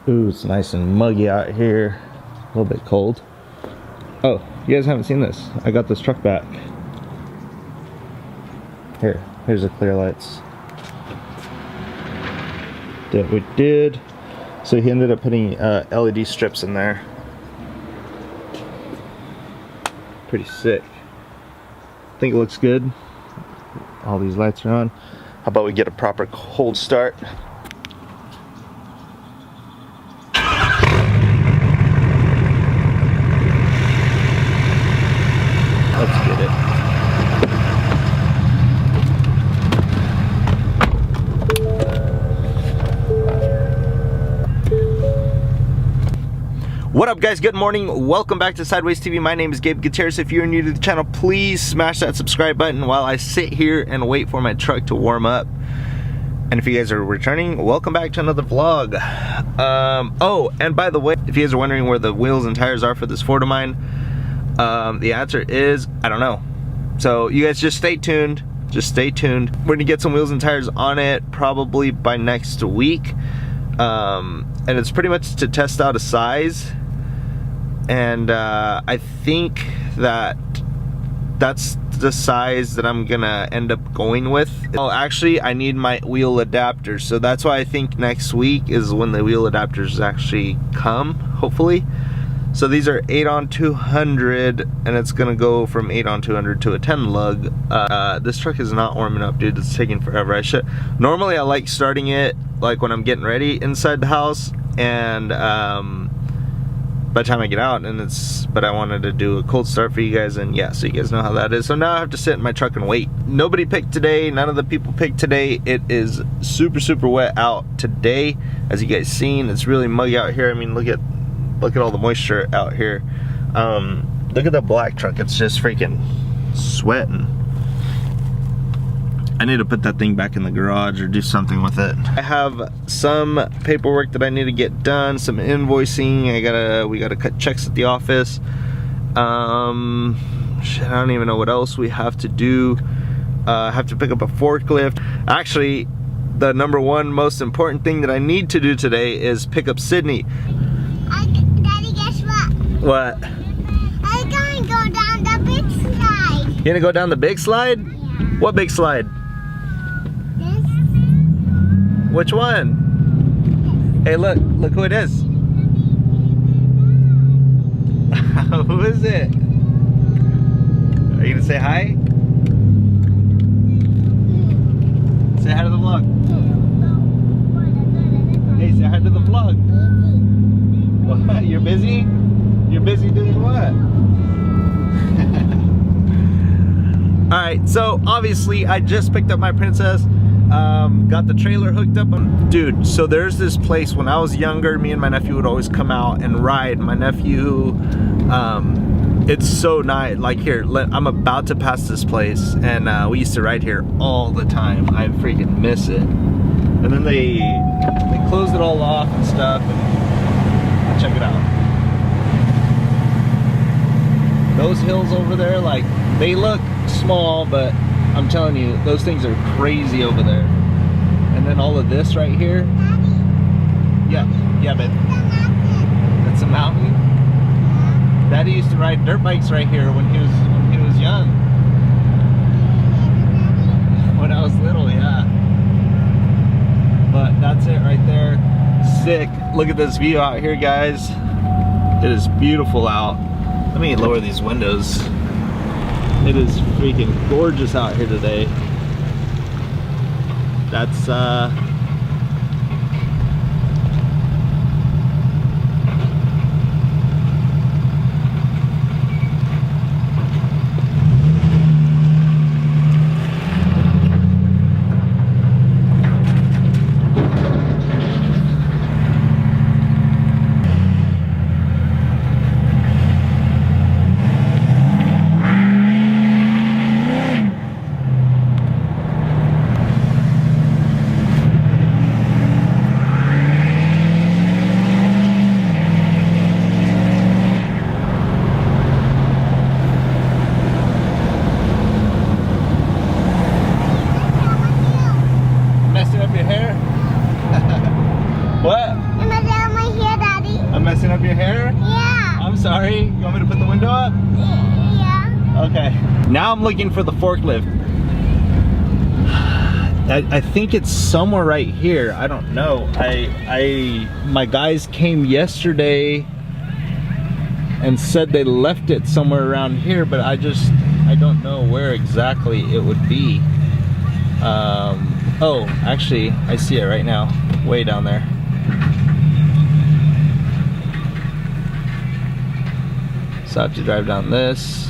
Ooh, it's nice and muggy out here. A little bit cold. Oh, you guys haven't seen this. I got this truck back. Here's the clear lights that we did. So he ended up putting LED strips in there. Pretty sick. I think it looks good. All these lights are on. How about we get a proper cold start? Let's get it. What up, guys? Good morning. Welcome back to Sideways TV. My name is Gabe Gutierrez. If you're new to the channel, please smash that subscribe button while I sit here and wait for my truck to warm up. And if you guys are returning, welcome back to another vlog. Oh, and by the way, if you guys are wondering where the wheels and tires are for this Ford of mine, the answer is, I don't know. So you guys just stay tuned. Just stay tuned. We're gonna get some wheels and tires on it probably by next week. And it's pretty much to test out a size. And I think that's the size that I'm gonna end up going with. Oh, actually, I need my wheel adapters, so that's why I think next week is when the wheel adapters actually come, hopefully. So these are 8 on 200, and it's gonna go from 8 on 200 to a 10 lug. This truck is not warming up, dude. It's taking forever. Normally I like starting it like when I'm getting ready inside the house, and by the time I get out, but I wanted to do a cold start for you guys, and yeah, so you guys know how that is. So now I have to sit in my truck and wait. Nobody picked today. None of the people picked today. It is super wet out today, as you guys seen. It's really muggy out here. I mean, look at all the moisture out here. Look at the black truck. It's just freaking sweating. I need to put that thing back in the garage or do something with it. I have some paperwork that I need to get done, some invoicing. We gotta cut checks at the office. Shit, I don't even know what else we have to do. I have to pick up a forklift. Actually, the #1 most important thing that I need to do today is pick up Sydney. Daddy, guess what? What? I'm gonna go down the big slide. You gonna go down the big slide? Yeah. What big slide? This. Which one? Hey, look who it is. Who is it? Are you gonna say hi? Say hi to the vlog. Hey, say hi to the vlog. What? You're busy? You're busy doing what? Alright, so obviously I just picked up my Princess. Got the trailer hooked up on. Dude, so there's this place. When I was younger, me and my nephew would always come out and ride. My nephew, it's so nice. Like, here, I'm about to pass this place, and we used to ride here all the time. I freaking miss it. And then they closed it all off and stuff, and check it out. Those hills over there, like, they look small, but I'm telling you, those things are crazy over there. And then all of this right here. Yeah, but that's a mountain. Daddy used to ride dirt bikes right here when he was young. When I was little, yeah. But that's it right there. Sick. Look at this view out here, guys. It is beautiful out. Let me lower these windows. It is freaking gorgeous out here today. That's Okay. Now I'm looking for the forklift. I think it's somewhere right here. I don't know. My guys came yesterday and said they left it somewhere around here, but I don't know where exactly it would be. Oh, actually, I see it right now, way down there. So I have to drive down this.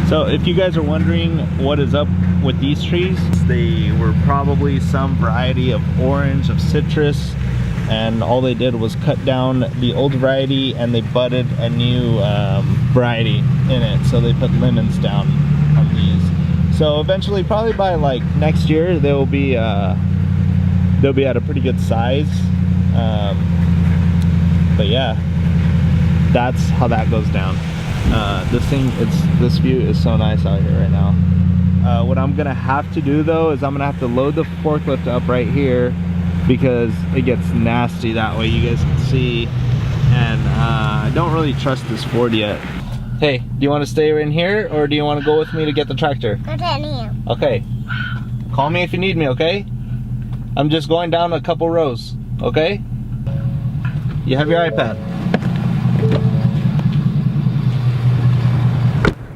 So if you guys are wondering what is up with these trees, they were probably some variety of orange, of citrus, and all they did was cut down the old variety and they budded a new variety in it. So they put lemons down on these. So eventually, probably by like next year, they'll be at a pretty good size. But yeah, that's how that goes down. This view is so nice out here right now. What I'm gonna have to do though is I'm gonna have to load the forklift up right here because it gets nasty that way, you guys can see. And I don't really trust this Ford yet. Hey, do you want to stay in here or do you want to go with me to get the tractor? Go to here. Okay. Call me if you need me, okay? I'm just going down a couple rows, okay? You have your iPad.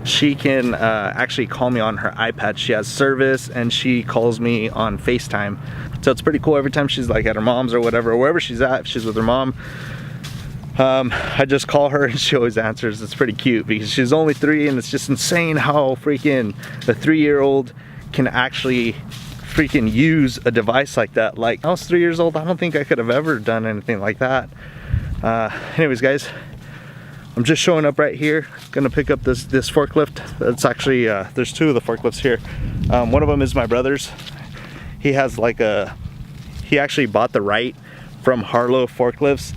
She can actually call me on her iPad. She has service and she calls me on FaceTime. So it's pretty cool. Every time she's like at her mom's or whatever, or wherever she's at, if she's with her mom, I just call her and she always answers. It's pretty cute because she's only 3 and it's just insane how freaking a 3-year-old can actually freaking use a device like that. Like, I was 3 years old, I don't think I could have ever done anything like that. Anyways guys, I'm just showing up right here, gonna pick up this forklift. It's actually, there's 2 of the forklifts here. One of them is my brother's. He has like he actually bought the right from Harlow forklifts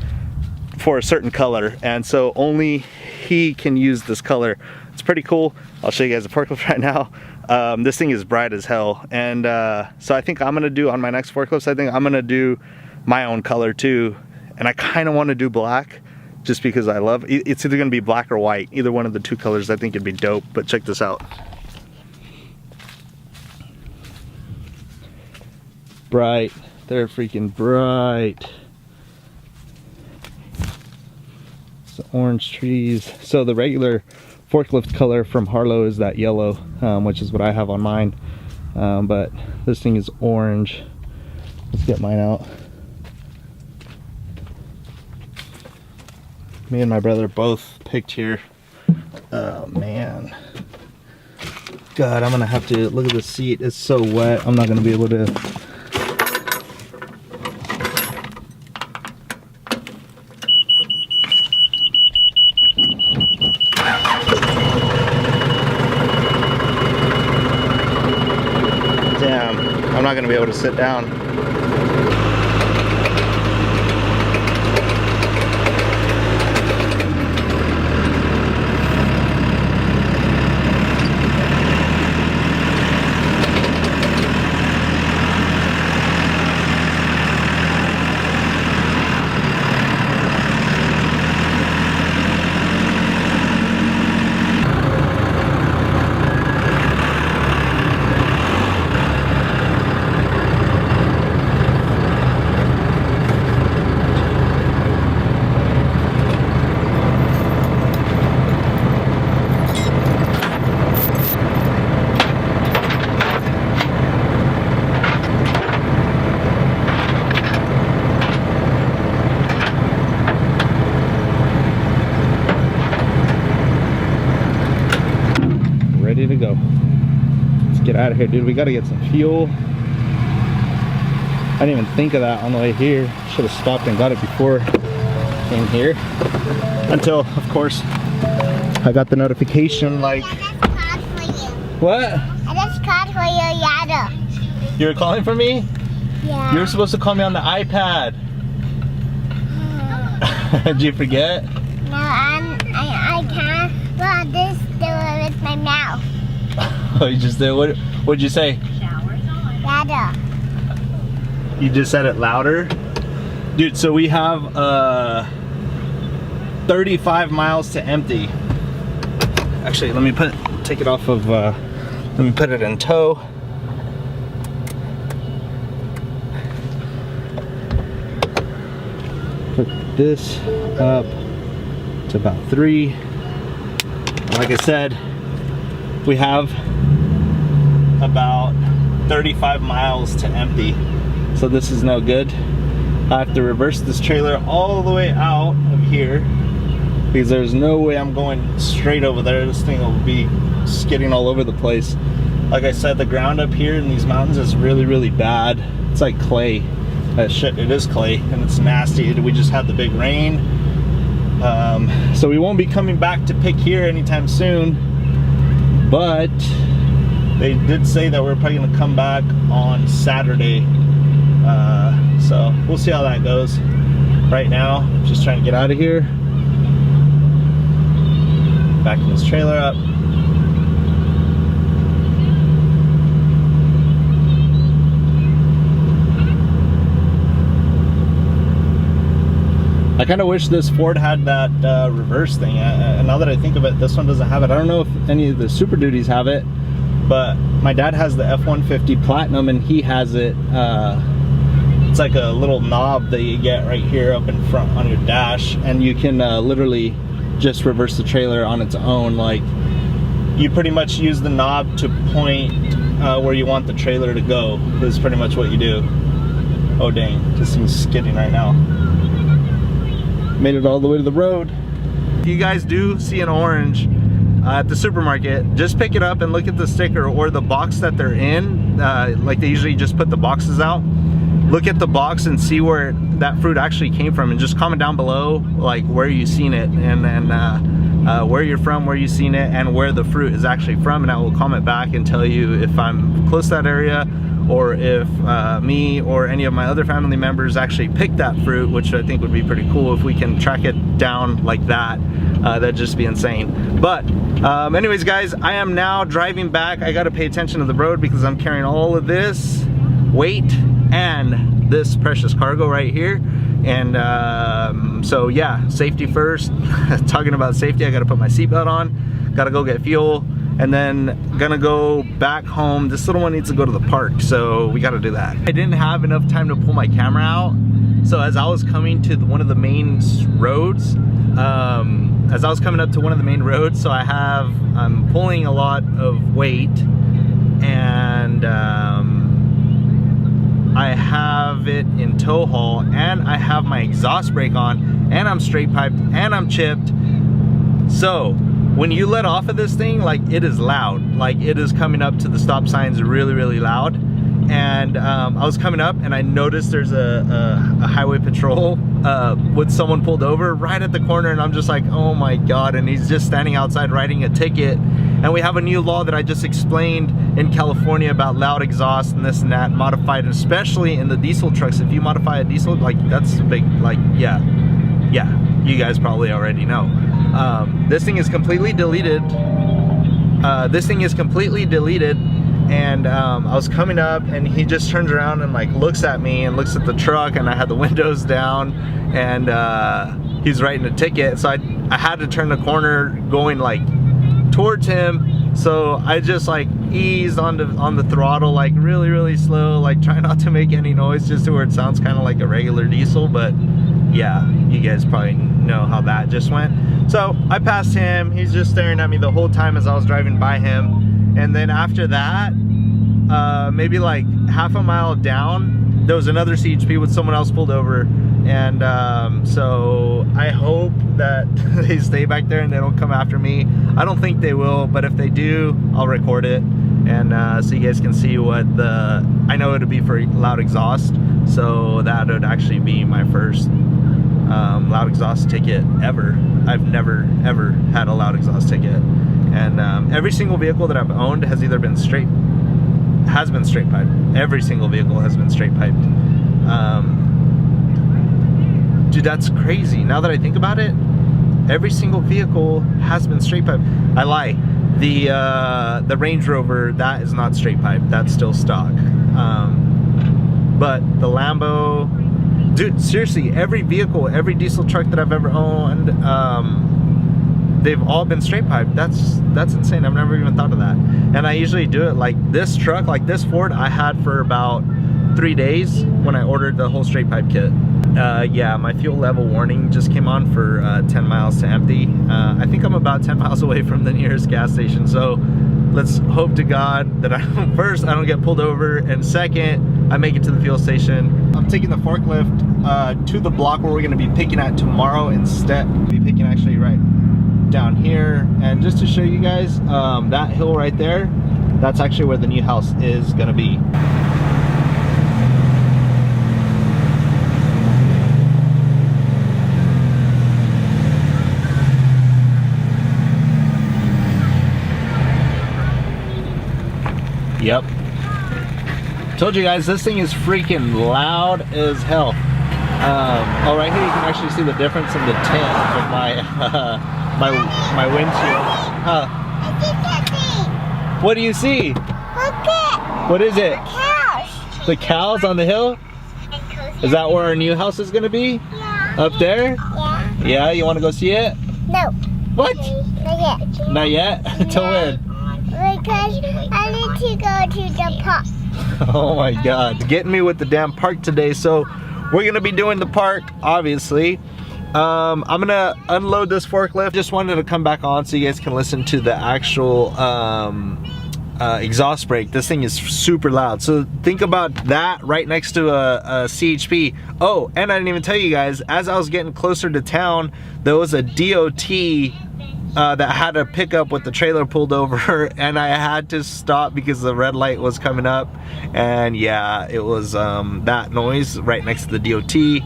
for a certain color, and so only he can use this color. It's pretty cool. I'll show you guys the forklift right now. This thing is bright as hell, and so I think I'm gonna do on my next forklifts, I think I'm gonna do my own color too, and I kind of want to do black just because I love it's either gonna be black or white, either one of the 2 colors. I think it'd be dope. But check this out. Bright, they're freaking bright. It's the orange trees. So the regular forklift color from Harlow is that yellow, which is what I have on mine, but this thing is orange. Let's get mine out. Me and my brother both picked here. Oh man, God, I'm gonna have to look at the seat. It's so wet, I'm not gonna be able to. Damn, I'm not gonna be able to sit down. Ready to go. Let's get out of here, dude. We gotta get some fuel. I didn't even think of that on the way here. Should have stopped and got it before I came here. Until, of course, I got the notification like... I just called for you. What? I just called for your yada. You were calling for me? Yeah. You were supposed to call me on the iPad. Did you forget? No, I can't. Well, this do it with my mouth. Oh, you just did. What'd you say? Ladder. You just said it louder? Dude, so we have 35 miles to empty. Actually, let me take it off of, let me put it in tow. Put this up to about 3. Like I said, we have about 35 miles to empty. So this is no good. I have to reverse this trailer all the way out of here because there's no way I'm going straight over there. This thing will be skidding all over the place. Like I said, the ground up here in these mountains is really, really bad. It's like clay. Shit, it is clay and it's nasty. We just had the big rain. So we won't be coming back to pick here anytime soon, but they did say that we're probably gonna come back on Saturday. So we'll see how that goes. Right now, I'm just trying to get out of here. Backing this trailer up. I kind of wish this Ford had that reverse thing. Now that I think of it, this one doesn't have it. I don't know if any of the Super Duties have it, but my dad has the F-150 Platinum and he has it. It's like a little knob that you get right here up in front on your dash, and you can literally just reverse the trailer on its own. Like, you pretty much use the knob to point where you want the trailer to go. This is pretty much what you do. Oh dang, this thing's skidding right now. Made it all the way to the road. If you guys do see an orange at the supermarket, just pick it up and look at the sticker or the box that they're in. Like they usually just put the boxes out. Look at the box and see where that fruit actually came from, and just comment down below like where you seen it, and where you're from, where you seen it, and where the fruit is actually from, and I will comment back and tell you if I'm close to that area or if me or any of my other family members actually picked that fruit, which I think would be pretty cool if we can track it down like that. That'd just be insane. But anyways guys, I am now driving back. I gotta pay attention to the road because I'm carrying all of this weight and this precious cargo right here. And so yeah, safety first. Talking about safety, I gotta put my seatbelt on, gotta go get fuel, and then gonna go back home. This little one needs to go to the park, so we gotta do that. I didn't have enough time to pull my camera out, so as I was coming to one of the main roads, so I'm pulling a lot of weight, and I have it in tow haul, and I have my exhaust brake on, and I'm straight piped, and I'm chipped. So when you let off of this thing, like, it is loud. Like, it is coming up to the stop signs really, really loud. And I was coming up and I noticed there's a highway patrol with someone pulled over right at the corner, and I'm just like, oh my god. And he's just standing outside writing a ticket. And we have a new law that I just explained in California about loud exhaust and this and that, modified, especially in the diesel trucks. If you modify a diesel, like, that's a big, like, yeah, you guys probably already know. This thing is completely deleted. And I was coming up and he just turns around and like looks at me and looks at the truck, and I had the windows down, and he's writing a ticket. So I had to turn the corner going like towards him. So I just like eased on the throttle, like really, really slow, like try not to make any noise, just to where it sounds kind of like a regular diesel. But yeah, you guys probably know how that just went. So I passed him. He's just staring at me the whole time as I was driving by him. And then after that, maybe like half a mile down, there was another CHP with someone else pulled over. And so I hope that they stay back there and they don't come after me. I don't think they will, but if they do, I'll record it. And so you guys can see what I know it'd be for loud exhaust. So that would actually be my first loud exhaust ticket ever. I've never ever had a loud exhaust ticket. And every single vehicle that I've owned has either been straight has been straight piped. Every single vehicle has been straight piped. Dude, that's crazy. Now that I think about it, every single vehicle has been straight piped. I lie. The Range Rover, that is not straight pipe. That's still stock. But the Lambo, dude, seriously, every vehicle, every diesel truck that I've ever owned, they've all been straight piped. That's insane. I've never even thought of that. And I usually do it like this truck, like this Ford, I had for about 3 days when I ordered the whole straight pipe kit. Yeah, my fuel level warning just came on for 10 miles to empty. I think I'm about 10 miles away from the nearest gas station, so let's hope to God that first I don't get pulled over, and second, I make it to the fuel station. I'm taking the forklift to the block where we're gonna be picking at tomorrow instead. We'll be picking actually right down here, and just to show you guys, that hill right there, that's actually where the new house is gonna be. Yep. Told you guys, this thing is freaking loud as hell. Oh, right here you can actually see the difference in the tint of my windshield. What do you see? Look it. What is it? Cows. The cows on the hill? Is that where our new house is gonna be? Yeah. Up there? Yeah. Yeah, you wanna go see it? No. What? Not yet. Not yet? Till when? Because I need to go to the park. Oh my God, getting me with the damn park today. So we're gonna be doing the park, obviously. I'm gonna unload this forklift. Just wanted to come back on so you guys can listen to the actual exhaust brake. This thing is super loud. So think about that right next to a CHP. Oh, and I didn't even tell you guys, as I was getting closer to town, there was a DOT that had a pickup with the trailer pulled over, and I had to stop because the red light was coming up. And yeah, it was that noise right next to the DOT.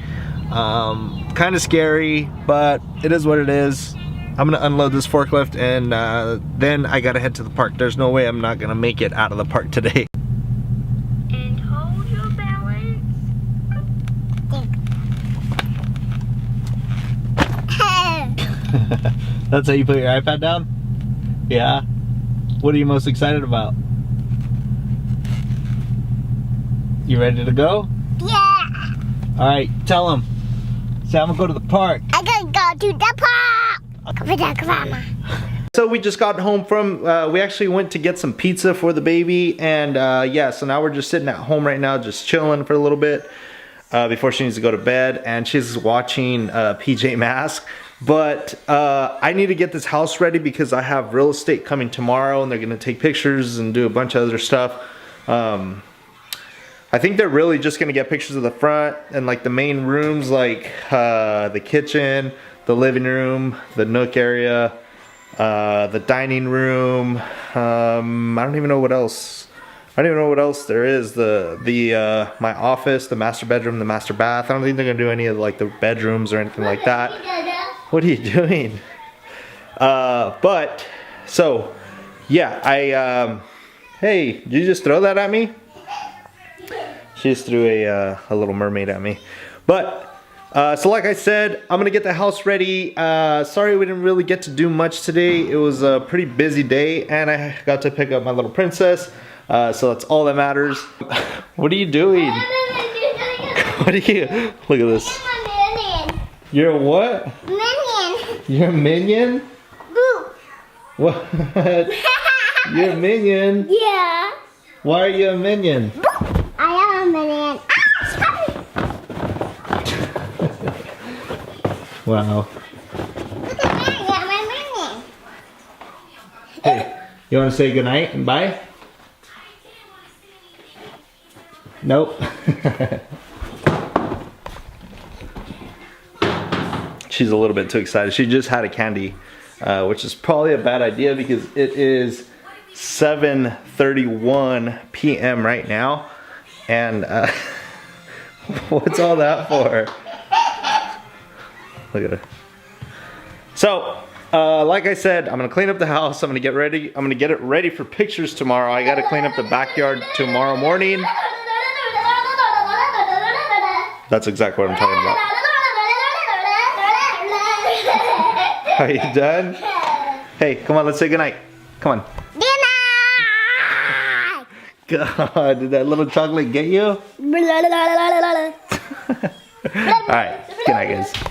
Kind of scary, but it is what it is. I'm gonna unload this forklift, and then I gotta head to the park. There's no way I'm not gonna make it out of the park today. And hold your balance. That's how you put your iPad down? Yeah? What are you most excited about? You ready to go? Yeah. Alright, tell them. Say I'm gonna go to the park. I'm gonna go to the park. Come on, Grandma. So we just got home from, we actually went to get some pizza for the baby, and yeah, so now we're just sitting at home right now, just chilling for a little bit before she needs to go to bed, and she's watching PJ Masks. But I need to get this house ready because I have real estate coming tomorrow, and they're gonna take pictures and do a bunch of other stuff. I think they're really just gonna get pictures of the front and like the main rooms, like the kitchen, the living room, the nook area, the dining room. I don't even know what else. I don't even know what else there is. My office, the master bedroom, the master bath. I don't think they're gonna do any of like the bedrooms or anything like that. What are you doing? But so yeah, hey, did you just throw that at me? She just threw a little mermaid at me. But so like I said, I'm gonna get the house ready. Sorry we didn't really get to do much today. It was a pretty busy day, and I got to pick up my little princess. So that's all that matters. What are you doing? What are you? Look at this. You're a what? Minion. You're a minion? Boo. What? You're a minion? Yeah. Why are you a minion? Boo. I am a minion. Wow. Look at that. Yeah, my minion. Hey, you want to say goodnight and bye? Nope. She's a little bit too excited. She just had a candy, which is probably a bad idea because it is 7:31 p.m. right now. And what's all that for? Look at her. So, Like I said, I'm gonna clean up the house. I'm gonna get ready. I'm gonna get it ready for pictures tomorrow. I gotta clean up the backyard tomorrow morning. That's exactly what I'm talking about. Are you done? Hey, come on, let's say goodnight. Come on. God, did that little chocolate get you? Alright, good night guys.